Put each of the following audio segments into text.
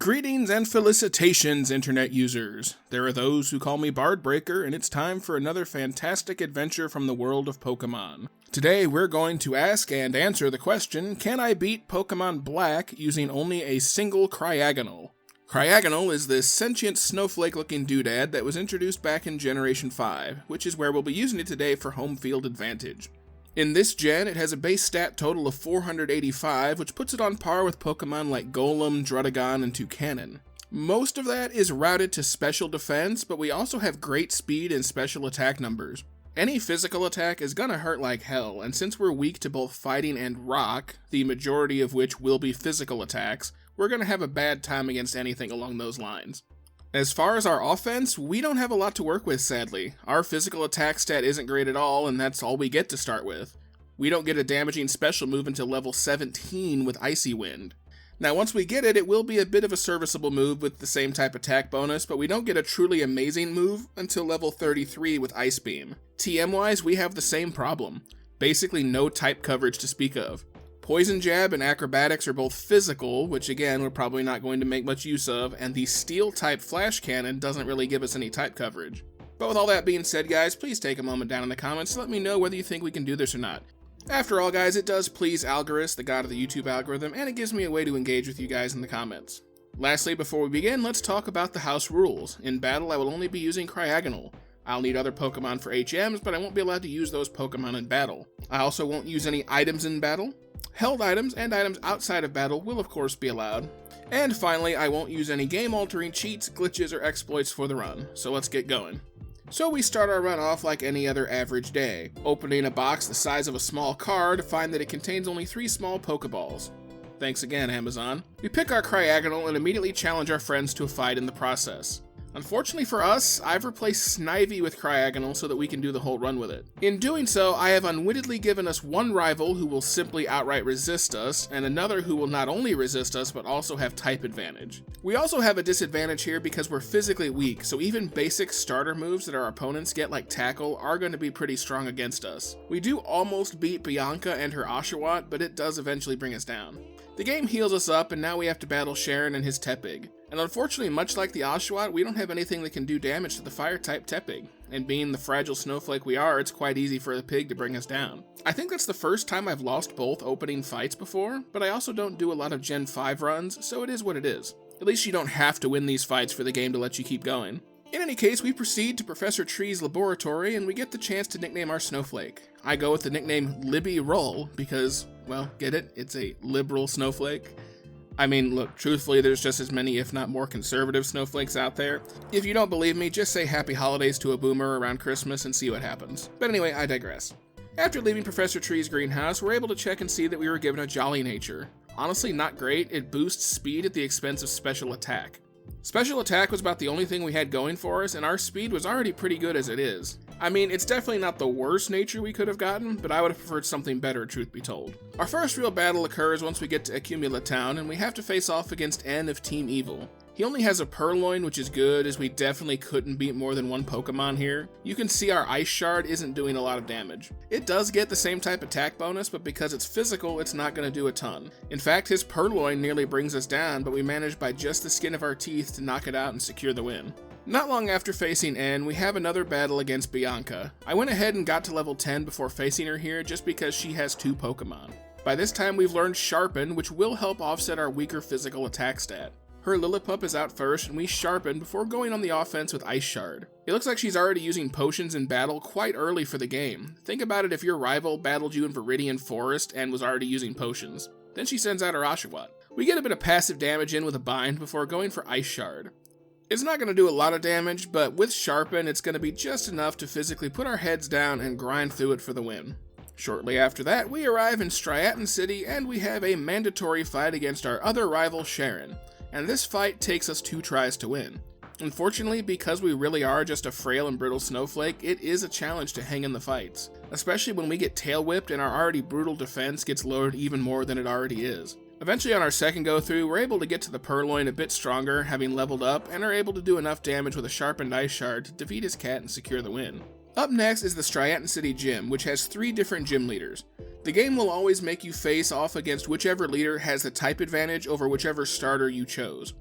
Greetings and felicitations, internet users. There are those who call me Bardbreaker, and it's time for another fantastic adventure from the world of Pokemon. Today we're going to ask and answer the question, can I beat Pokemon Black using only a single Cryagonal? Cryagonal is this sentient snowflake-looking doodad that was introduced back in Generation 5, which is where we'll be using it today for home field advantage. In this gen, it has a base stat total of 485, which puts it on par with Pokemon like Golem, Druddigon, and Toucanon. Most of that is routed to special defense, but we also have great speed and special attack numbers. Any physical attack is gonna hurt like hell, and since we're weak to both fighting and rock, the majority of which will be physical attacks, we're gonna have a bad time against anything along those lines. As far as our offense, we don't have a lot to work with, sadly. Our physical attack stat isn't great at all, and that's all we get to start with. We don't get a damaging special move until level 17 with Icy Wind. Now once we get it, it will be a bit of a serviceable move with the same type attack bonus, but we don't get a truly amazing move until level 33 with Ice Beam. TM-wise, we have the same problem. Basically no type coverage to speak of. Poison Jab and Acrobatics are both physical, which again we're probably not going to make much use of, and the Steel type Flash Cannon doesn't really give us any type coverage. But with all that being said, guys, please take a moment down in the comments to let me know whether you think we can do this or not. After all, guys, it does please Algorithm, the god of the YouTube algorithm, and it gives me a way to engage with you guys in the comments. Lastly, before we begin, let's talk about the house rules. In battle, I will only be using Cryagonal. I'll need other Pokemon for HMs, but I won't be allowed to use those Pokemon in battle. I also won't use any items in battle. Held items and items outside of battle will of course be allowed. And finally, I won't use any game-altering cheats, glitches, or exploits for the run, so let's get going. So we start our run off like any other average day, opening a box the size of a small car to find that it contains only 3 small Pokeballs. Thanks again, Amazon. We pick our Cryagonal and immediately challenge our friends to a fight in the process. Unfortunately for us, I've replaced Snivy with Cryagonal so that we can do the whole run with it. In doing so, I have unwittingly given us one rival who will simply outright resist us, and another who will not only resist us, but also have type advantage. We also have a disadvantage here because we're physically weak, so even basic starter moves that our opponents get like Tackle are going to be pretty strong against us. We do almost beat Bianca and her Oshawott, but it does eventually bring us down. The game heals us up, and now we have to battle Sharon and his Tepig. And unfortunately, much like the Oshawott, we don't have anything that can do damage to the Fire-type Tepig. And being the fragile snowflake we are, it's quite easy for the pig to bring us down. I think that's the first time I've lost both opening fights before, but I also don't do a lot of Gen 5 runs, so it is what it is. At least you don't have to win these fights for the game to let you keep going. In any case, we proceed to Professor Tree's laboratory, and we get the chance to nickname our snowflake. I go with the nickname Libby Roll because, well, get it? It's a liberal snowflake. I mean, look, truthfully, there's just as many, if not more, conservative snowflakes out there. If you don't believe me, just say Happy Holidays to a boomer around Christmas and see what happens. But anyway, I digress. After leaving Professor Tree's greenhouse, we're able to check and see that we were given a Jolly Nature. Honestly, not great. It boosts speed at the expense of special attack. Special attack was about the only thing we had going for us, and our speed was already pretty good as it is. I mean, it's definitely not the worst nature we could have gotten, but I would have preferred something better, truth be told. Our first real battle occurs once we get to Accumula Town, and we have to face off against N of Team Evil. He only has a Purloin, which is good, as we definitely couldn't beat more than one Pokemon here. You can see our Ice Shard isn't doing a lot of damage. It does get the same type attack bonus, but because it's physical, it's not going to do a ton. In fact, his Purloin nearly brings us down, but we managed by just the skin of our teeth to knock it out and secure the win. Not long after facing N, we have another battle against Bianca. I went ahead and got to level 10 before facing her here just because she has 2 Pokemon. By this time we've learned Sharpen, which will help offset our weaker physical attack stat. Her Lillipup is out first, and we sharpen before going on the offense with Ice Shard. It looks like she's already using potions in battle quite early for the game. Think about it if your rival battled you in Viridian Forest and was already using potions. Then she sends out her Oshawott. We get a bit of passive damage in with a bind before going for Ice Shard. It's not going to do a lot of damage, but with Sharpen, it's going to be just enough to physically put our heads down and grind through it for the win. Shortly after that, we arrive in Striaton City, and we have a mandatory fight against our other rival, Sharon. And this fight takes us 2 tries to win. Unfortunately, because we really are just a frail and brittle snowflake, it is a challenge to hang in the fights, especially when we get tail whipped and our already brutal defense gets lowered even more than it already is. Eventually on our second go through, we're able to get to the Purloin a bit stronger, having leveled up, and are able to do enough damage with a sharpened Ice Shard to defeat his cat and secure the win. Up next is the Striaton City Gym, which has 3 different gym leaders. The game will always make you face off against whichever leader has the type advantage over whichever starter you chose.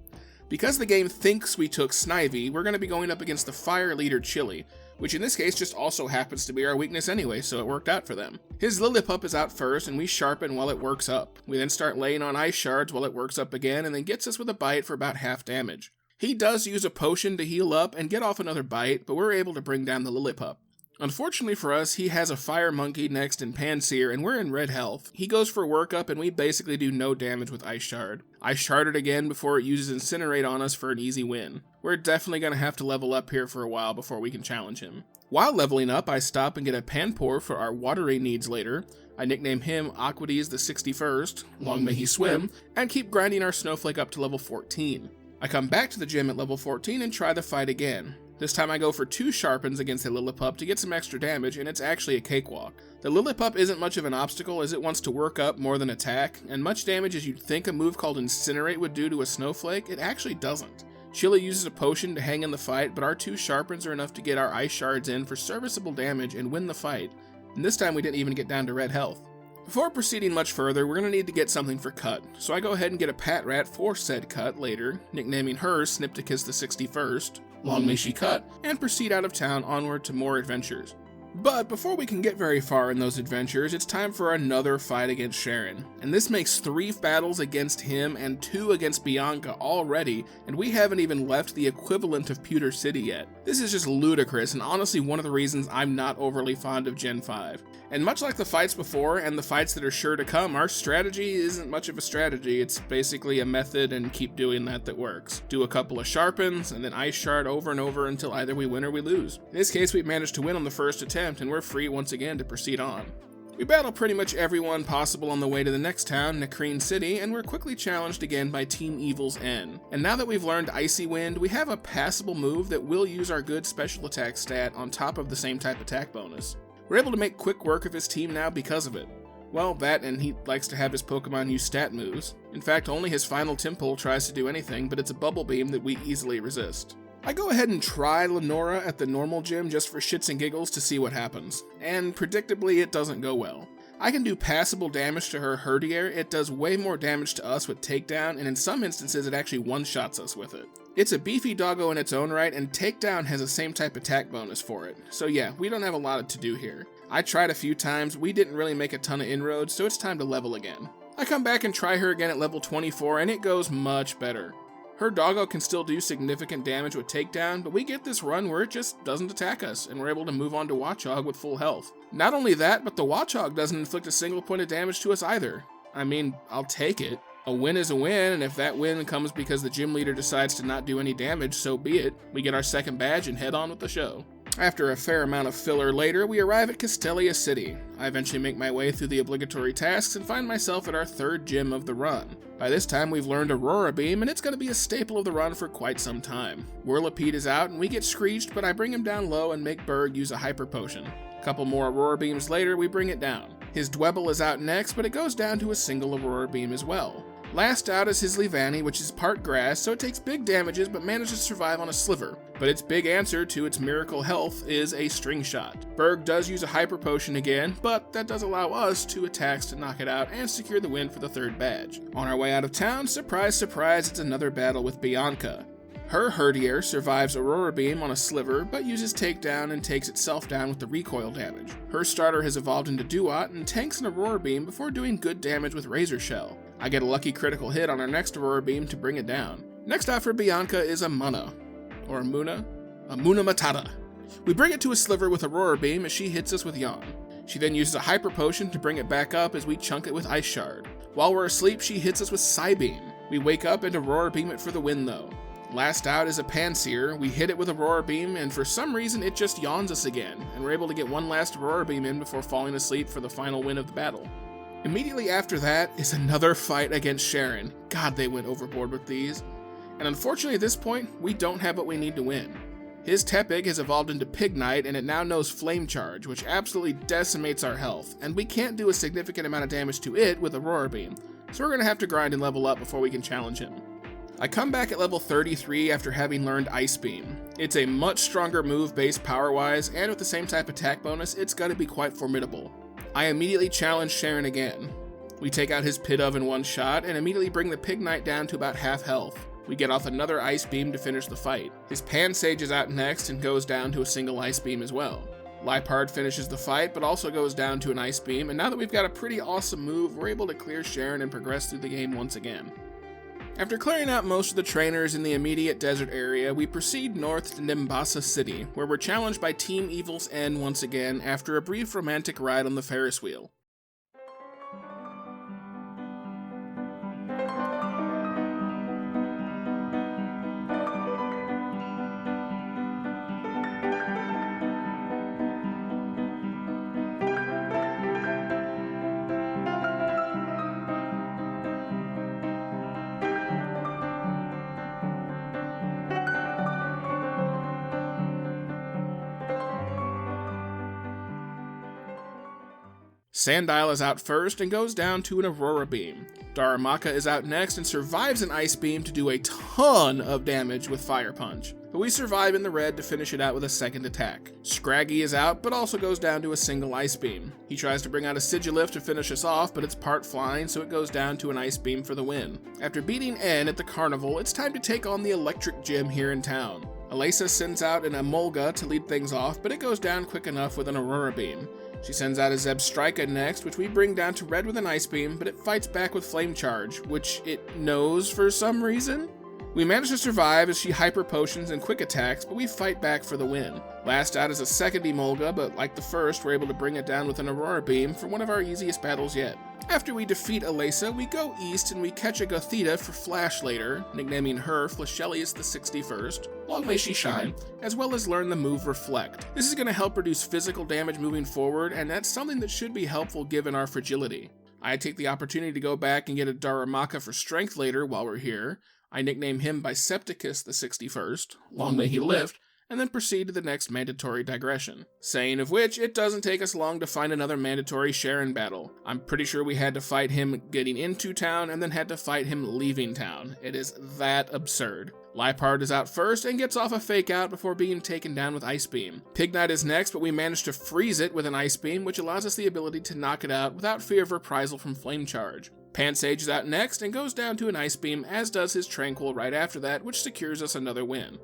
Because the game thinks we took Snivy, we're going to be going up against the Fire Leader Chili, which in this case just also happens to be our weakness anyway, so it worked out for them. His Lillipup is out first, and we sharpen while it works up. We then start laying on ice shards while it works up again, and then gets us with a bite for about half damage. He does use a potion to heal up and get off another bite, but we're able to bring down the Lillipup. Unfortunately for us, he has a Fire Monkey next in Panseer, and we're in red health. He goes for workup, and we basically do no damage with Ice Shard. I shard it again before it uses Incinerate on us for an easy win. We're definitely going to have to level up here for a while before we can challenge him. While leveling up, I stop and get a Panpour for our watery needs later. I nickname him Aquades the 61st, long may he swim, and keep grinding our Snowflake up to level 14. I come back to the gym at level 14 and try the fight again. This time I go for 2 sharpens against a Lillipup to get some extra damage, and it's actually a cakewalk. The Lillipup isn't much of an obstacle as it wants to work up more than attack, and much damage as you'd think a move called Incinerate would do to a Snowflake, it actually doesn't. Chili uses a potion to hang in the fight, but our 2 sharpens are enough to get our ice shards in for serviceable damage and win the fight, and this time we didn't even get down to red health. Before proceeding much further, we're going to need to get something for Cut, so I go ahead and get a Pat Rat for said Cut later, nicknaming her Snipticus the 61st, long may she cut, and proceed out of town onward to more adventures. But before we can get very far in those adventures, it's time for another fight against Sharon, and this makes 3 battles against him and 2 against Bianca already, and we haven't even left the equivalent of Pewter City yet. This is just ludicrous, and honestly one of the reasons I'm not overly fond of Gen 5. And much like the fights before, and the fights that are sure to come, our strategy isn't much of a strategy, it's basically a method and keep doing that works. Do a couple of sharpens, and then ice shard over and over until either we win or we lose. In this case, we managed to win on the first attempt, and we're free once again to proceed on. We battle pretty much everyone possible on the way to the next town, Nakreen City, and we're quickly challenged again by Team Evil's N. And now that we've learned Icy Wind, we have a passable move that will use our good special attack stat on top of the same type attack bonus. We're able to make quick work of his team now because of it. Well, that and he likes to have his Pokemon use stat moves. In fact, only his final Tympole tries to do anything, but it's a Bubble Beam that we easily resist. I go ahead and try Lenora at the normal gym just for shits and giggles to see what happens, and predictably it doesn't go well. I can do passable damage to her Herdier, it does way more damage to us with Takedown, and in some instances it actually one-shots us with it. It's a beefy doggo in its own right, and Takedown has the same type attack bonus for it, so yeah, we don't have a lot to do here. I tried a few times, we didn't really make a ton of inroads, so it's time to level again. I come back and try her again at level 24, and it goes much better. Her doggo can still do significant damage with Takedown, but we get this run where it just doesn't attack us, and we're able to move on to Watchog with full health. Not only that, but the Watchog doesn't inflict a single point of damage to us either. I mean, I'll take it. A win is a win, and if that win comes because the gym leader decides to not do any damage, so be it. We get our second badge and head on with the show. After a fair amount of filler later, we arrive at Castelia City. I eventually make my way through the obligatory tasks and find myself at our 3rd gym of the run. By this time we've learned Aurora Beam, and it's going to be a staple of the run for quite some time. Whirlipede is out and we get screeched, but I bring him down low and make Berg use a Hyper Potion. A couple more Aurora Beams later, we bring it down. His Dwebble is out next, but it goes down to a single Aurora Beam as well. Last out is his Leavanny, which is part grass, so it takes big damages but manages to survive on a sliver. But its big answer to its miracle health is a String Shot. Berg does use a Hyper Potion again, but that does allow us 2 attacks to knock it out and secure the win for the 3rd badge. On our way out of town, surprise surprise, it's another battle with Bianca. Her Herdier survives Aurora Beam on a sliver, but uses Takedown and takes itself down with the recoil damage. Her starter has evolved into Duat and tanks an Aurora Beam before doing good damage with Razor Shell. I get a lucky critical hit on our next Aurora Beam to bring it down. Next out for Bianca is a Muna Matata. We bring it to a sliver with Aurora Beam as she hits us with Yawn. She then uses a Hyper Potion to bring it back up as we chunk it with Ice Shard. While we're asleep, she hits us with Psybeam. We wake up and Aurora Beam it for the win though. Last out is a Panseer. We hit it with Aurora Beam, and for some reason it just yawns us again, and we're able to get one last Aurora Beam in before falling asleep for the final win of the battle. Immediately after that is another fight against Sharon. God, they went overboard with these. And unfortunately at this point, we don't have what we need to win. His Tepig has evolved into Pignite, and it now knows Flame Charge, which absolutely decimates our health, and we can't do a significant amount of damage to it with Aurora Beam, so we're going to have to grind and level up before we can challenge him. I come back at level 33 after having learned Ice Beam. It's a much stronger move based power-wise, and with the same type attack bonus, it's going to be quite formidable. I immediately challenge Sharon again. We take out his Pidove in one shot, and immediately bring the Pignite down to about half health. We get off another Ice Beam to finish the fight. His Pansage is out next and goes down to a single Ice Beam as well. Liepard finishes the fight, but also goes down to an Ice Beam, and now that we've got a pretty awesome move, we're able to clear Sharon and progress through the game once again. After clearing out most of the trainers in the immediate desert area, we proceed north to Nimbasa City, where we're challenged by Team Evil's End once again after a brief romantic ride on the Ferris wheel. Sandile is out first and goes down to an Aurora Beam. Darumaka is out next and survives an Ice Beam to do a ton of damage with Fire Punch, but we survive in the red to finish it out with a second attack. Scraggy is out, but also goes down to a single Ice Beam. He tries to bring out a Sigilif to finish us off, but it's part flying, so it goes down to an Ice Beam for the win. After beating N at the carnival, it's time to take on the Electric Gym here in town. Alesa sends out an Emolga to lead things off, but it goes down quick enough with an Aurora Beam. She sends out a Zebstrika next, which we bring down to red with an Ice Beam, but it fights back with Flame Charge, which it knows for some reason. We manage to survive as she hyper potions and quick attacks, but we fight back for the win. Last out is a second Emolga, but like the first, we're able to bring it down with an Aurora Beam for one of our easiest battles yet. After we defeat Alesa, we go east and we catch a Gothita for Flash later, nicknaming her Flashelius the 61st, long may she shine, as well as learn the move Reflect. This is going to help reduce physical damage moving forward, and that's something that should be helpful given our fragility. I take the opportunity to go back and get a Darumaka for Strength later while we're here. I nickname him Bicepticus the 61st, long may he live, and then proceed to the next mandatory digression. Saying of which, it doesn't take us long to find another mandatory Sharon battle. I'm pretty sure we had to fight him getting into town and then had to fight him leaving town. It is that absurd. Liepard is out first and gets off a fake out before being taken down with Ice Beam. Pignite is next, but we manage to freeze it with an Ice Beam, which allows us the ability to knock it out without fear of reprisal from Flame Charge. Pansage is out next and goes down to an Ice Beam, as does his Tranquil right after that, which secures us another win.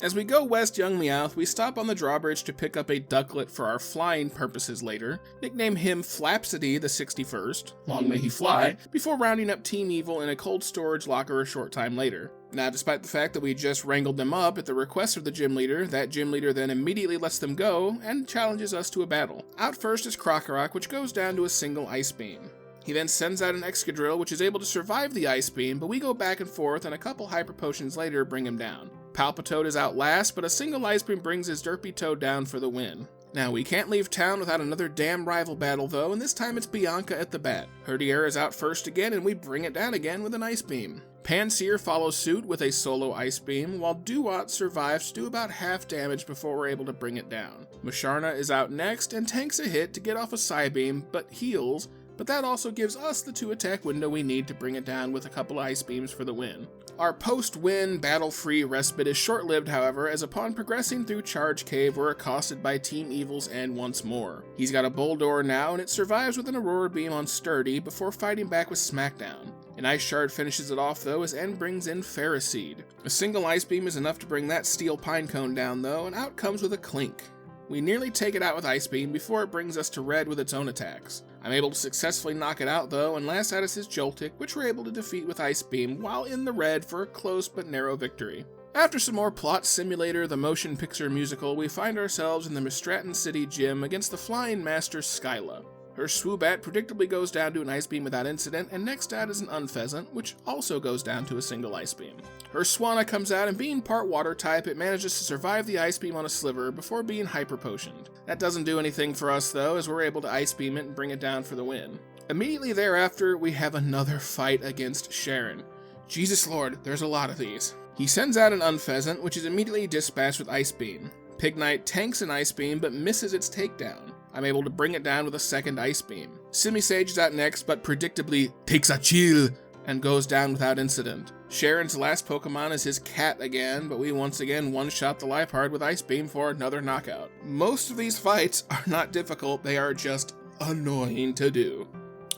As we go west Young Meowth, we stop on the drawbridge to pick up a ducklet for our flying purposes later, nickname him Flapsity the 61st, long may he fly, before rounding up Team Evil in a cold storage locker a short time later. Now, despite the fact that we just wrangled them up at the request of the gym leader, that gym leader then immediately lets them go and challenges us to a battle. Out first is Krokorok, which goes down to a single Ice Beam. He then sends out an Excadrill, which is able to survive the Ice Beam, but we go back and forth and a couple Hyper Potions later bring him down. Palpitoad is out last, but a single Ice Beam brings his Derpy Toad down for the win. Now, we can't leave town without another damn rival battle though, and this time it's Bianca at the bat. Herdier is out first again, and we bring it down again with an Ice Beam. Panseer follows suit with a solo Ice Beam, while Duat survives to do about half damage before we're able to bring it down. Musharna is out next and tanks a hit to get off a Psybeam, but heals, but that also gives us the 2-attack window we need to bring it down with a couple of Ice Beams for the win. Our post-win, battle-free respite is short-lived, however, as upon progressing through Charge Cave, we're accosted by Team Evil's End once more. He's got a Bulldor now, and it survives with an Aurora Beam on Sturdy before fighting back with Smackdown. An Ice Shard finishes it off though, as End brings in Ferroseed. A single Ice Beam is enough to bring that Steel Pinecone down though, and out comes with a Clink. We nearly take it out with Ice Beam before it brings us to red with its own attacks. I'm able to successfully knock it out though, and last out is his Joltik, which we're able to defeat with Ice Beam while in the red for a close but narrow victory. After some more Plot Simulator, the motion picture musical, we find ourselves in the Mistratton City gym against the Flying Master Skyla. Her Swoobat predictably goes down to an Ice Beam without incident, and next out is an Unpheasant, which also goes down to a single Ice Beam. Her Swanna comes out, and being part water type, it manages to survive the Ice Beam on a Sliver before being hyper potioned. That doesn't do anything for us though, as we're able to Ice Beam it and bring it down for the win. Immediately thereafter, we have another fight against Sharon. Jesus Lord, there's a lot of these. He sends out an Unpheasant, which is immediately dispatched with Ice Beam. Pignite tanks an Ice Beam, but misses its takedown. I'm able to bring it down with a second Ice Beam. Simisage is out next, but predictably takes a chill and goes down without incident. Sharon's last Pokemon is his cat again, but we once again one-shot the Liepard with Ice Beam for another knockout. Most of these fights are not difficult, they are just annoying to do.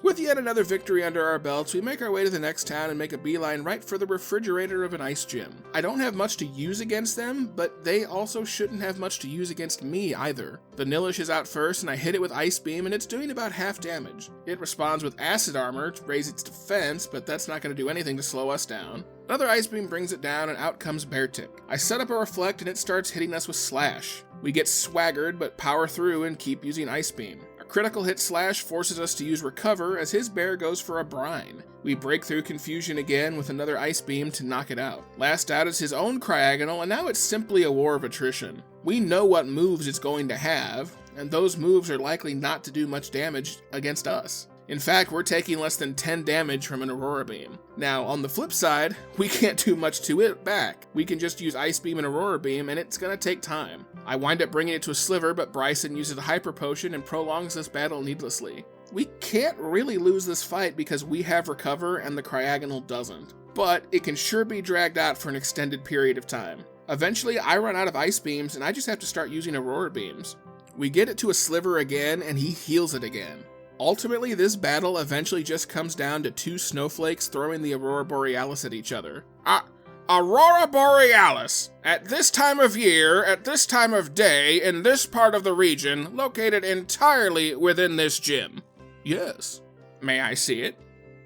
With yet another victory under our belts, we make our way to the next town and make a beeline right for the refrigerator of an ice gym. I don't have much to use against them, but they also shouldn't have much to use against me either. The Nillish is out first, and I hit it with Ice Beam, and it's doing about half damage. It responds with Acid Armor to raise its defense, but that's not going to do anything to slow us down. Another Ice Beam brings it down, and out comes Beartic. I set up a Reflect, and it starts hitting us with Slash. We get swaggered, but power through and keep using Ice Beam. Critical hit Slash forces us to use Recover as his bear goes for a Brine. We break through Confusion again with another Ice Beam to knock it out. Last out is his own Cryagonal, and now it's simply a war of attrition. We know what moves it's going to have, and those moves are likely not to do much damage against us. In fact, we're taking less than 10 damage from an Aurora Beam. Now, on the flip side, we can't do much to it back. We can just use Ice Beam and Aurora Beam, and it's gonna take time. I wind up bringing it to a sliver, but Bryson uses a Hyper Potion and prolongs this battle needlessly. We can't really lose this fight because we have Recover and the Cryagonal doesn't, but it can sure be dragged out for an extended period of time. Eventually, I run out of Ice Beams, and I just have to start using Aurora Beams. We get it to a sliver again, and he heals it again. Ultimately, this battle eventually just comes down to two snowflakes throwing the Aurora Borealis at each other. Aurora Borealis! At this time of year, at this time of day, in this part of the region, located entirely within this gym. Yes. May I see it?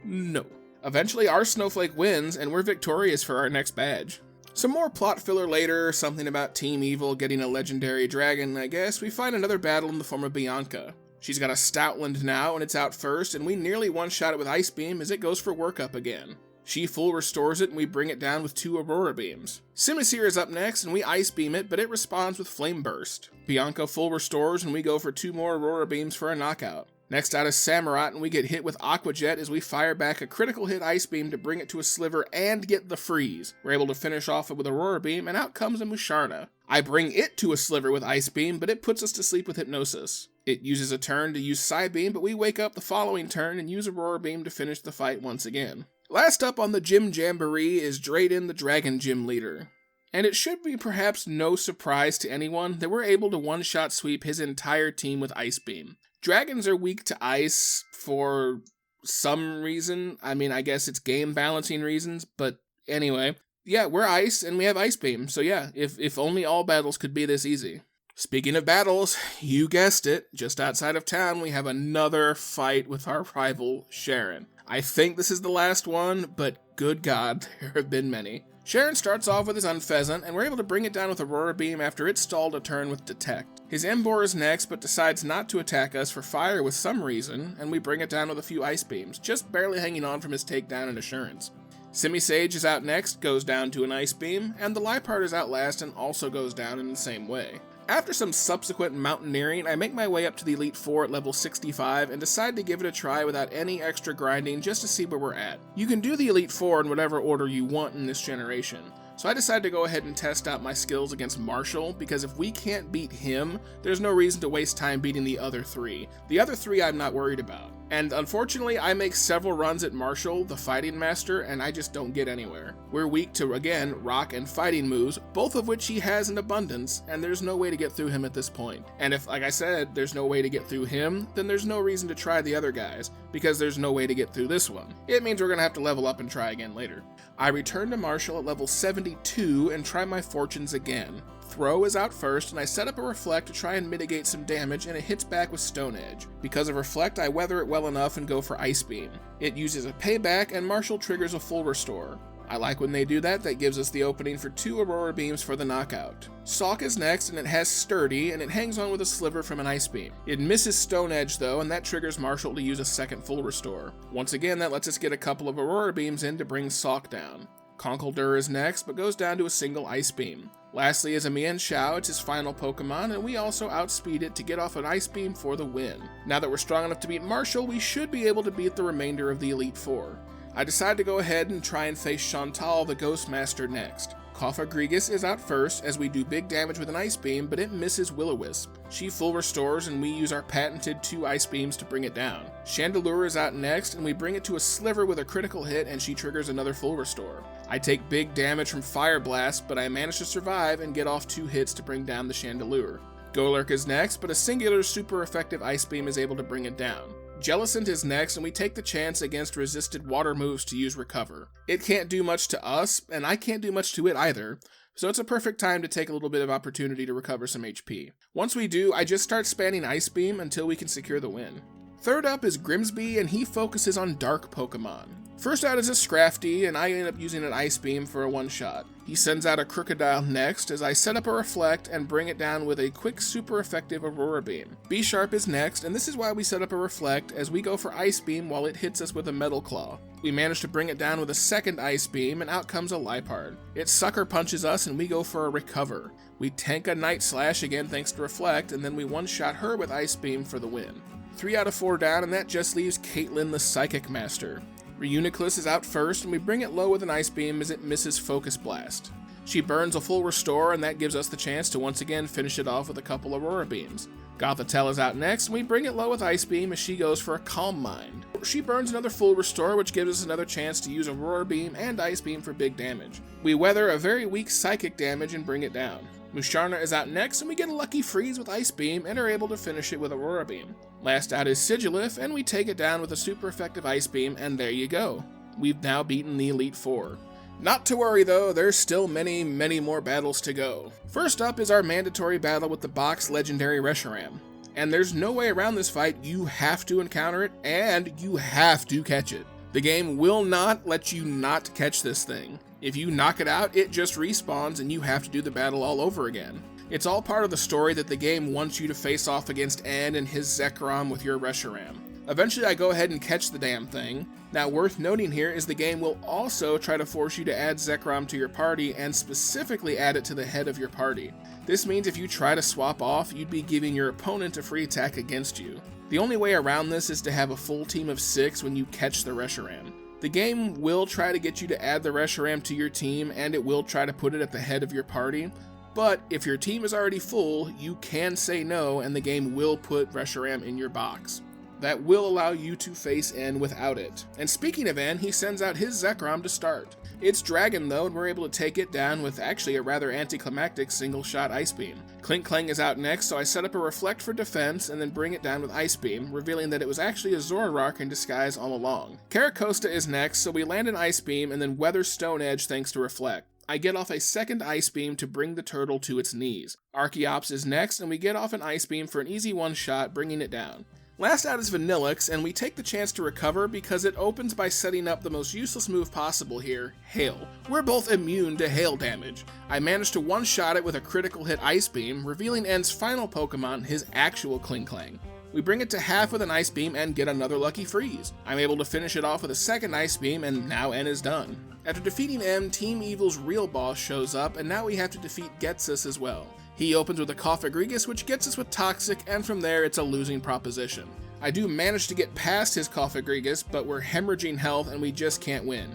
No. Eventually, our snowflake wins, and we're victorious for our next badge. Some more plot filler later, something about Team Evil getting a legendary dragon, I guess. We find another battle in the form of Bianca. She's got a Stoutland now, and it's out first, and we nearly one-shot it with Ice Beam as it goes for workup again. She full restores it, and we bring it down with 2 Aurora Beams. Simisear is up next, and we Ice Beam it, but it responds with Flame Burst. Bianca full restores, and we go for 2 more Aurora Beams for a knockout. Next out is Samurott, and we get hit with Aqua Jet as we fire back a critical hit Ice Beam to bring it to a sliver and get the freeze. We're able to finish off it with Aurora Beam, and out comes a Musharna. I bring it to a sliver with Ice Beam, but it puts us to sleep with Hypnosis. It uses a turn to use Psy Beam, but we wake up the following turn and use Aurora Beam to finish the fight once again. Last up on the Gym Jamboree is Drayden, the Dragon Gym Leader. And it should be perhaps no surprise to anyone that we're able to one-shot sweep his entire team with Ice Beam. Dragons are weak to ice for some reason. I mean, I guess it's game balancing reasons, but anyway. Yeah, we're ice and we have Ice Beam, so yeah, if only all battles could be this easy. Speaking of battles, you guessed it, just outside of town we have another fight with our rival, Sharon. I think this is the last one, but good God, there have been many. Sharon starts off with his Unpheasant, and we're able to bring it down with Aurora Beam after it stalled a turn with Detect. His Embor is next, but decides not to attack us for fire with some reason, and we bring it down with a few Ice Beams, just barely hanging on from his takedown and Assurance. Simisage is out next, goes down to an Ice Beam, and the Liepard is out last and also goes down in the same way. After some subsequent mountaineering, I make my way up to the Elite Four at level 65 and decide to give it a try without any extra grinding just to see where we're at. You can do the Elite Four in whatever order you want in this generation, so I decided to go ahead and test out my skills against Marshall, because if we can't beat him, there's no reason to waste time beating the other 3. The other 3 I'm not worried about. And unfortunately, I make several runs at Marshall, the Fighting Master, and I just don't get anywhere. We're weak to, again, rock and fighting moves, both of which he has in abundance, and there's no way to get through him at this point. And if, like I said, there's no way to get through him, then there's no reason to try the other guys, because there's no way to get through this one. It means we're gonna have to level up and try again later. I return to Marshall at level 72 and try my fortunes again. Throw is out first, and I set up a Reflect to try and mitigate some damage, and it hits back with Stone Edge. Because of Reflect, I weather it well enough and go for Ice Beam. It uses a payback, and Marshall triggers a full restore. I like when they do that, that gives us the opening for 2 Aurora Beams for the knockout. Salk is next, and it has Sturdy, and it hangs on with a sliver from an Ice Beam. It misses Stone Edge though, and that triggers Marshall to use a second full restore. Once again, that lets us get a couple of Aurora Beams in to bring Salk down. Conkeldurr is next, but goes down to a single Ice Beam. Lastly is a Mienshao, it's his final Pokemon, and we also outspeed it to get off an Ice Beam for the win. Now that we're strong enough to beat Marshall, we should be able to beat the remainder of the Elite Four. I decide to go ahead and try and face Chantal, the Ghostmaster, next. Cofagrigus is out first, as we do big damage with an Ice Beam, but it misses Will-O-Wisp. She full restores, and we use our patented 2 Ice Beams to bring it down. Chandelure is out next, and we bring it to a sliver with a critical hit, and she triggers another full restore. I take big damage from Fire Blast, but I manage to survive and get off 2 hits to bring down the Chandelure. Golurk is next, but a singular super effective Ice Beam is able to bring it down. Jellicent is next, and we take the chance against resisted water moves to use Recover. It can't do much to us, and I can't do much to it either, so it's a perfect time to take a little bit of opportunity to recover some HP. Once we do, I just start spamming Ice Beam until we can secure the win. Third up is Grimsby, and he focuses on Dark Pokemon. First out is a Scrafty, and I end up using an Ice Beam for a one-shot. He sends out a Crocodile next, as I set up a Reflect and bring it down with a quick super effective Aurora Beam. B-Sharp is next, and this is why we set up a Reflect, as we go for Ice Beam while it hits us with a Metal Claw. We manage to bring it down with a second Ice Beam, and out comes a Liepard. It Sucker Punches us, and we go for a Recover. We tank a Night Slash again thanks to Reflect, and then we one-shot her with Ice Beam for the win. 3 out of 4 down, and that just leaves Caitlyn the Psychic Master. Reuniclus is out first, and we bring it low with an Ice Beam as it misses Focus Blast. She burns a full Restore, and that gives us the chance to once again finish it off with a couple Aurora Beams. Gothitelle is out next, and we bring it low with Ice Beam as she goes for a Calm Mind. She burns another full Restore, which gives us another chance to use Aurora Beam and Ice Beam for big damage. We weather a very weak Psychic damage and bring it down. Musharna is out next, and we get a lucky Freeze with Ice Beam and are able to finish it with Aurora Beam. Last out is Sigilif, and we take it down with a super effective Ice Beam, and there you go. We've now beaten the Elite Four. Not to worry though, there's still many more battles to go. First up is our mandatory battle with the box legendary Reshiram. And there's no way around this fight, you have to encounter it, and you have to catch it. The game will not let you not catch this thing. If you knock it out, it just respawns and you have to do the battle all over again. It's all part of the story that the game wants you to face off against N and his Zekrom with your Reshiram. Eventually I go ahead and catch the damn thing. Now worth noting here is the game will also try to force you to add Zekrom to your party and specifically add it to the head of your party. This means if you try to swap off, you'd be giving your opponent a free attack against you. The only way around this is to have a full team of 6 when you catch the Reshiram. The game will try to get you to add the Reshiram to your team, and it will try to put it at the head of your party, but if your team is already full, you can say no and the game will put Reshiram in your box. That will allow you to face N without it. And speaking of N, he sends out his Zekrom to start. It's Dragon though, and we're able to take it down with actually a rather anticlimactic single shot Ice Beam. Clink Clang is out next, so I set up a Reflect for defense and then bring it down with Ice Beam, revealing that it was actually a Zoroark in disguise all along. Caracosta is next, so we land an Ice Beam and then weather Stone Edge thanks to Reflect. I get off a second Ice Beam to bring the turtle to its knees. Archeops is next, and we get off an Ice Beam for an easy one-shot, bringing it down. Last out is Vanillix, and we take the chance to recover because it opens by setting up the most useless move possible here, Hail. We're both immune to hail damage. I managed to one-shot it with a critical hit Ice Beam, revealing N's final Pokemon, his actual Clink Clang. We bring it to half with an Ice Beam and get another lucky freeze. I'm able to finish it off with a second Ice Beam, and now N is done. After defeating M, Team Evil's real boss shows up, and now we have to defeat Getsus as well. He opens with a Cofagrigus, which gets us with Toxic, and from there it's a losing proposition. I do manage to get past his Cofagrigus, but we're hemorrhaging health and we just can't win.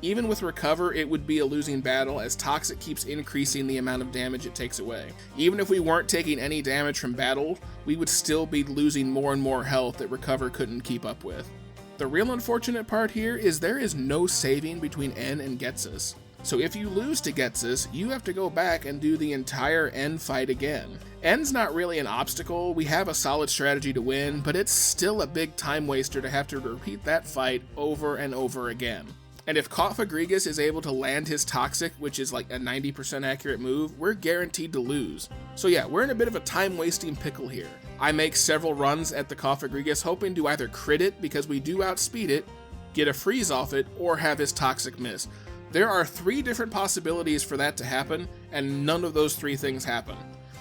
Even with Recover, it would be a losing battle as Toxic keeps increasing the amount of damage it takes away. Even if we weren't taking any damage from battle, we would still be losing more and more health that Recover couldn't keep up with. The real unfortunate part here is there is no saving between N and Getsus. So if you lose to Getsus, you have to go back and do the entire N fight again. N's not really an obstacle, we have a solid strategy to win, but it's still a big time waster to have to repeat that fight over and over again. And if Cofagrigus is able to land his Toxic, which is like a 90% accurate move, we're guaranteed to lose. So yeah, we're in a bit of a time-wasting pickle here. I make several runs at the Cofagrigus hoping to either crit it because we do outspeed it, get a freeze off it, or have his Toxic miss. There are 3 different possibilities for that to happen, and none of those 3 things happen.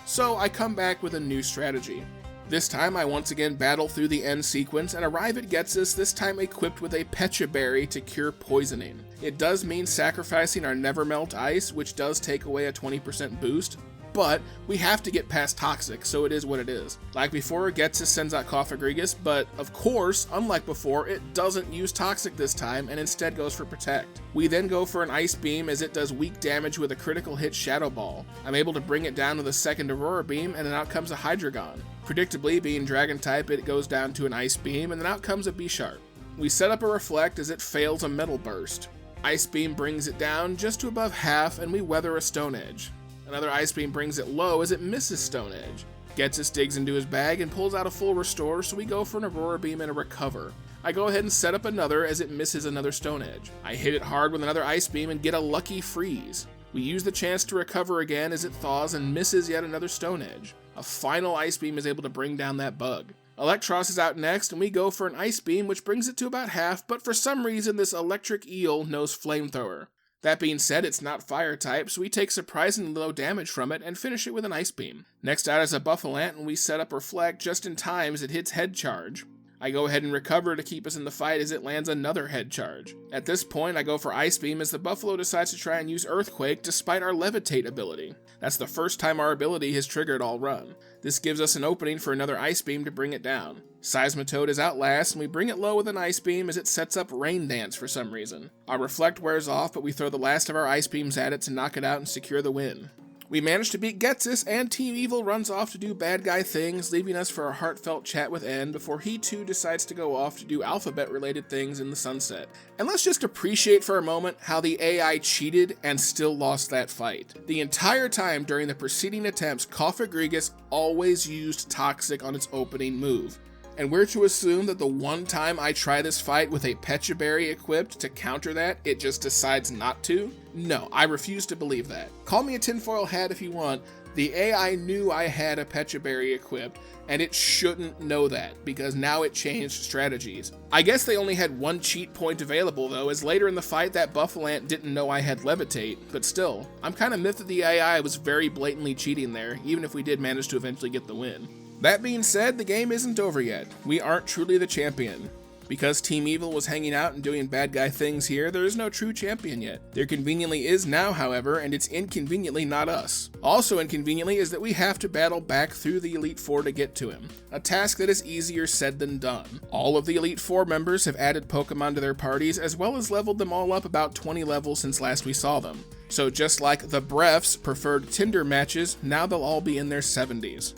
So I come back with a new strategy. This time I once again battle through the end sequence and arrive at Getsus, this time equipped with a Pecha Berry to cure poisoning. It does mean sacrificing our Nevermelt Ice, which does take away a 20% boost, but we have to get past Toxic, so it is what it is. Like before, Getsus sends out Cofagrigus, but of course, unlike before, it doesn't use Toxic this time and instead goes for Protect. We then go for an Ice Beam as it does weak damage with a critical hit Shadow Ball. I'm able to bring it down with a second Aurora Beam, and then out comes a Hydreigon. Predictably, being Dragon type, it goes down to an Ice Beam, and then out comes a B-Sharp. We set up a Reflect as it fails a Metal Burst. Ice Beam brings it down just to above half, and we weather a Stone Edge. Another Ice Beam brings it low as it misses Stone Edge. Getsus digs into his bag and pulls out a full restore, so we go for an Aurora Beam and a recover. I go ahead and set up another as it misses another Stone Edge. I hit it hard with another Ice Beam and get a lucky freeze. We use the chance to recover again as it thaws and misses yet another Stone Edge. A final Ice Beam is able to bring down that bug. Electros is out next, and we go for an Ice Beam, which brings it to about half, but for some reason this electric eel knows Flamethrower. That being said, it's not fire type, so we take surprisingly low damage from it and finish it with an Ice Beam. Next out is a Buffalant, and we set up Reflect just in time as it hits Head Charge. I go ahead and recover to keep us in the fight as it lands another Head Charge. At this point, I go for Ice Beam as the Buffalo decides to try and use Earthquake despite our Levitate ability. That's the first time our ability has triggered all run. This gives us an opening for another Ice Beam to bring it down. Seismitoad is out last, and we bring it low with an Ice Beam as it sets up Rain Dance for some reason. Our Reflect wears off, but we throw the last of our Ice Beams at it to knock it out and secure the win. We manage to beat Getsus, and Team Evil runs off to do bad guy things, leaving us for a heartfelt chat with N before he too decides to go off to do alphabet-related things in the sunset. And let's just appreciate for a moment how the AI cheated and still lost that fight. The entire time during the preceding attempts, Cofagrigus always used Toxic on its opening move. And we're to assume that the one time I try this fight with a Pecha Berry equipped to counter that, it just decides not to? No, I refuse to believe that. Call me a tinfoil hat if you want. The AI knew I had a Pecha Berry equipped, and it shouldn't know that, because now it changed strategies. I guess they only had one cheat point available though, as later in the fight that Buffalant didn't know I had Levitate, but still, I'm kinda miffed that the AI was very blatantly cheating there, even if we did manage to eventually get the win. That being said, the game isn't over yet. We aren't truly the champion. Because Team Evil was hanging out and doing bad guy things here, there is no true champion yet. There conveniently is now, however, and it's inconveniently not us. Also inconveniently is that we have to battle back through the Elite Four to get to him. A task that is easier said than done. All of the Elite Four members have added Pokemon to their parties, as well as leveled them all up about 20 levels since last we saw them. So just like the Bref's preferred Tinder matches, now they'll all be in their 70s.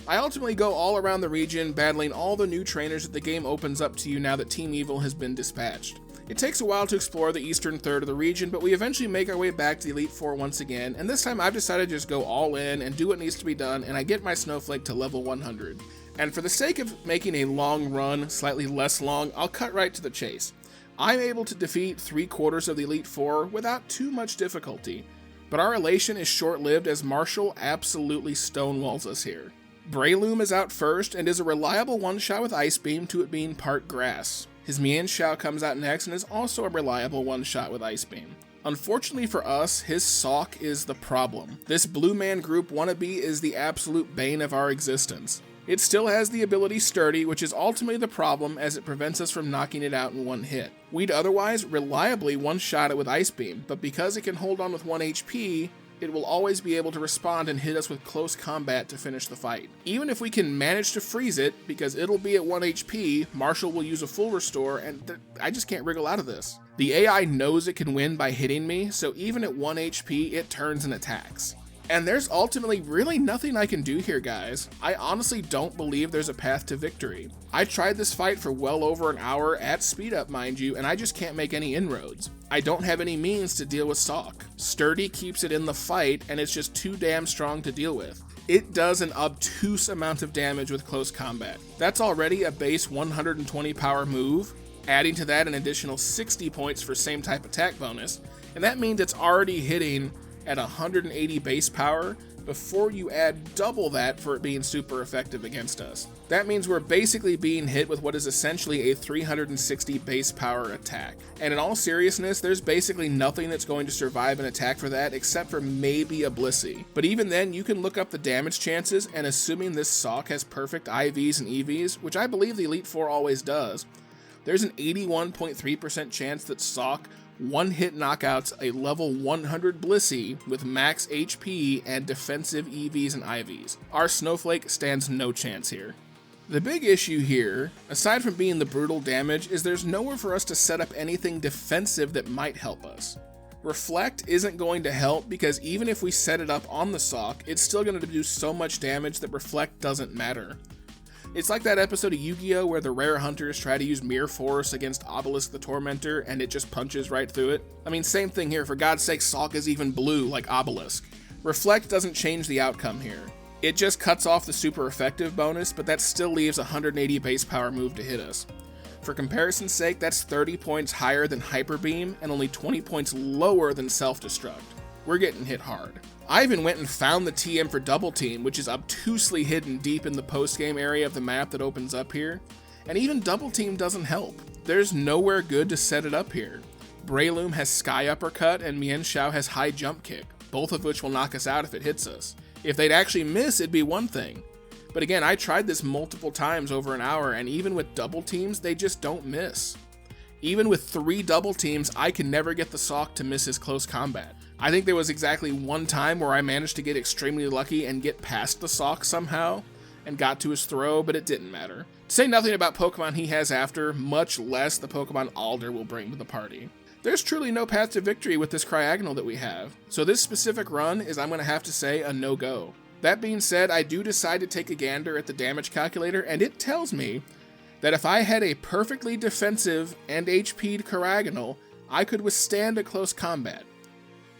I ultimately go all around the region, battling all the new trainers that the game opens up to you now that Team Evil has been dispatched. It takes a while to explore the eastern third of the region, but we eventually make our way back to the Elite Four once again, and this time I've decided to just go all in and do what needs to be done, and I get my Snowflake to level 100. And for the sake of making a long run slightly less long, I'll cut right to the chase. I'm able to defeat 3/4 of the Elite Four without too much difficulty, but our elation is short-lived as Marshall absolutely stonewalls us here. Breloom is out first and is a reliable one-shot with Ice Beam to it being part grass. His Mienshao comes out next and is also a reliable one-shot with Ice Beam. Unfortunately for us, his Sawk is the problem. This Blue Man Group wannabe is the absolute bane of our existence. It still has the ability Sturdy, which is ultimately the problem as it prevents us from knocking it out in one hit. We'd otherwise reliably one-shot it with Ice Beam, but because it can hold on with 1 HP, it will always be able to respond and hit us with close combat to finish the fight. Even if we can manage to freeze it, because it'll be at 1 HP, Marshall will use a full restore, and I just can't wriggle out of this. The AI knows it can win by hitting me, so even at 1 HP, it turns and attacks. And there's ultimately really nothing I can do here, guys. I honestly don't believe there's a path to victory. I tried this fight for well over an hour, at speed up mind you, and I just can't make any inroads. I don't have any means to deal with Sawk. Sturdy keeps it in the fight, and it's just too damn strong to deal with. It does an obtuse amount of damage with close combat. That's already a base 120 power move, adding to that an additional 60 points for same type attack bonus, and that means it's already hitting at 180 base power before you add double that for it being super effective against us. That means we're basically being hit with what is essentially a 360 base power attack. And in all seriousness, there's basically nothing that's going to survive an attack for that except for maybe a Blissey. But even then, you can look up the damage chances, and assuming this Sawk has perfect IVs and EVs, which I believe the Elite Four always does, there's an 81.3% chance that Sawk one-hit knockouts a level 100 Blissey with max HP and defensive EVs and IVs. Our Snowflake stands no chance here. The big issue here, aside from being the brutal damage, is there's nowhere for us to set up anything defensive that might help us. Reflect isn't going to help because even if we set it up on the Sawk, it's still going to do so much damage that Reflect doesn't matter. It's like that episode of Yu-Gi-Oh! Where the rare hunters try to use Mirror Force against Obelisk the Tormentor and it just punches right through it. I mean, same thing here, for God's sake, Sawk is even blue like Obelisk. Reflect doesn't change the outcome here. It just cuts off the super effective bonus, but that still leaves a 180 base power move to hit us. For comparison's sake, that's 30 points higher than Hyper Beam and only 20 points lower than Self-Destruct. We're getting hit hard. I even went and found the TM for Double Team, which is obtusely hidden deep in the post-game area of the map that opens up here. And even Double Team doesn't help. There's nowhere good to set it up here. Breloom has Sky Uppercut and Mienshao has High Jump Kick, both of which will knock us out if it hits us. If they'd actually miss, it'd be one thing. But again, I tried this multiple times over an hour, and even with double teams, they just don't miss. Even with 3 double teams, I can never get the Sawk to miss his close combat. I think there was exactly one time where I managed to get extremely lucky and get past the Sawk somehow, and got to his throw, but it didn't matter. To say nothing about Pokemon he has after, much less the Pokemon Alder will bring to the party. There's truly no path to victory with this Cryagonal that we have, so this specific run is, I'm going to have to say, a no-go. That being said, I do decide to take a gander at the damage calculator, and it tells me that if I had a perfectly defensive and HP'd Cryagonal, I could withstand a close combat.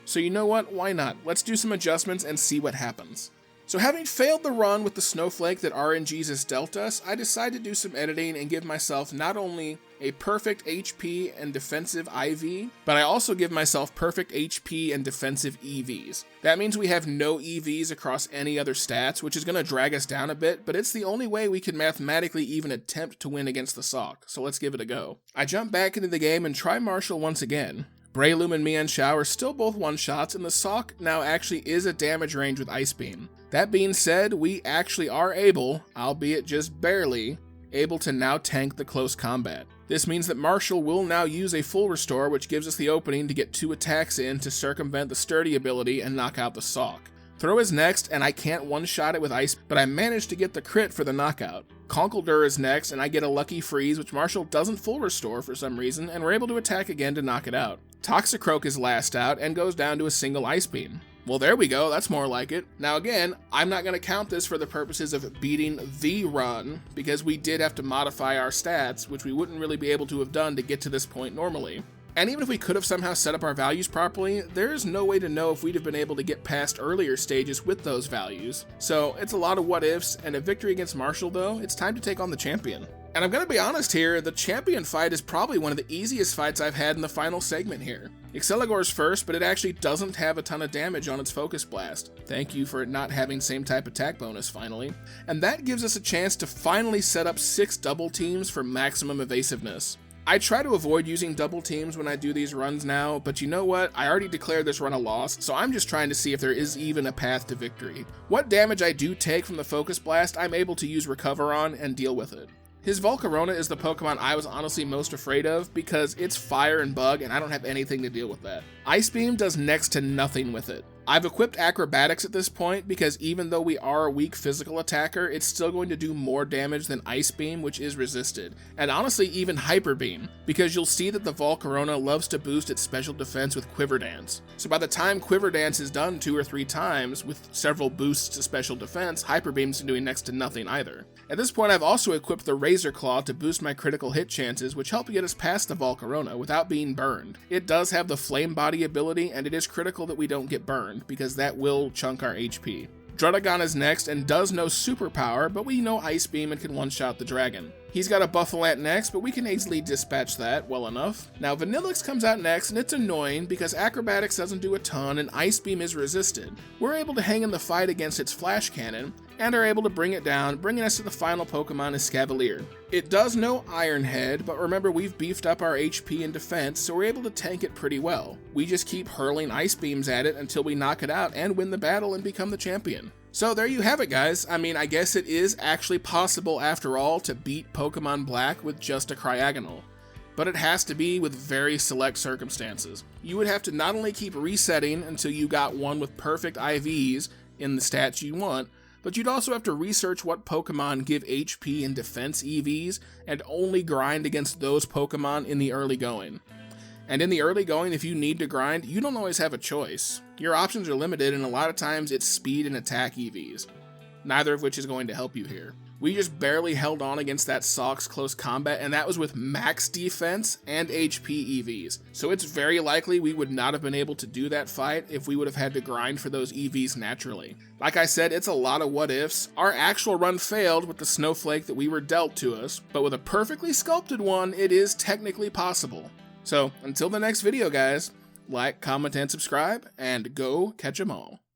So you know what, why not? Let's do some adjustments and see what happens. So having failed the run with the Snowflake that RNGs has dealt us, I decided to do some editing and give myself not only a perfect HP and defensive IV, but I also give myself perfect HP and defensive EVs. That means we have no EVs across any other stats, which is going to drag us down a bit, but it's the only way we can mathematically even attempt to win against the Sawk, so let's give it a go. I jump back into the game and try Marshall once again. Breloom and Mienshao are still both one-shots, and the Sawk now actually is at damage range with Ice Beam. That being said, we actually are able, albeit just barely, able to now tank the close combat. This means that Marshall will now use a full restore, which gives us the opening to get 2 attacks in to circumvent the sturdy ability and knock out the Sawk. Throw is next, and I can't one-shot it with Ice, but I managed to get the crit for the knockout. Conkeldurr is next, and I get a lucky freeze, which Marshall doesn't full restore for some reason, and we're able to attack again to knock it out. Toxicroak is last out, and goes down to a single Ice Beam. Well, there we go, that's more like it. Now again, I'm not going to count this for the purposes of beating the run, because we did have to modify our stats, which we wouldn't really be able to have done to get to this point normally. And even if we could have somehow set up our values properly, there's no way to know if we'd have been able to get past earlier stages with those values. So it's a lot of what ifs, and a victory against Marshall though, it's time to take on the champion. And I'm gonna be honest here, the champion fight is probably one of the easiest fights I've had in the final segment here. Exceligor's first, but it actually doesn't have a ton of damage on its Focus Blast. Thank you for it not having same type attack bonus finally. And that gives us a chance to finally set up 6 double teams for maximum evasiveness. I try to avoid using double teams when I do these runs now, but you know what? I already declared this run a loss, so I'm just trying to see if there is even a path to victory. What damage I do take from the Focus Blast, I'm able to use Recover on and deal with it. His Volcarona is the Pokemon I was honestly most afraid of because it's fire and bug and I don't have anything to deal with that. Ice Beam does next to nothing with it. I've equipped Acrobatics at this point because even though we are a weak physical attacker, it's still going to do more damage than Ice Beam, which is resisted. And honestly, even Hyper Beam, because you'll see that the Volcarona loves to boost its special defense with Quiver Dance. So by the time Quiver Dance is done 2 or 3 times, with several boosts to special defense, Hyper Beam's doing next to nothing either. At this point, I've also equipped the Razor Claw to boost my critical hit chances, which help get us past the Volcarona without being burned. It does have the Flame Body ability, and it is critical that we don't get burned, because that will chunk our HP. Druddigon is next and does no superpower, but we know Ice Beam and can one-shot the dragon. He's got a Buffalant next, but we can easily dispatch that well enough. Now Vanillix comes out next, and it's annoying because Acrobatics doesn't do a ton and Ice Beam is resisted. We're able to hang in the fight against its Flash Cannon, and are able to bring it down, bringing us to the final Pokemon Escavalier. It does know Iron Head, but remember we've beefed up our HP and defense, so we're able to tank it pretty well. We just keep hurling Ice Beams at it until we knock it out and win the battle and become the champion. So there you have it, guys. I mean, I guess it is actually possible after all to beat Pokemon Black with just a Cryagonal. But it has to be with very select circumstances. You would have to not only keep resetting until you got one with perfect IVs in the stats you want, but you'd also have to research what Pokemon give HP and defense EVs, and only grind against those Pokemon in the early going. And in the early going, if you need to grind, you don't always have a choice. Your options are limited, and a lot of times it's speed and attack EVs, neither of which is going to help you here. We just barely held on against that Sox close combat, and that was with max defense and HP EVs. So it's very likely we would not have been able to do that fight if we would have had to grind for those EVs naturally. Like I said, it's a lot of what ifs. Our actual run failed with the snowflake that we were dealt to us, but with a perfectly sculpted one, it is technically possible. So until the next video, guys, like, comment, and subscribe, and go catch 'em all.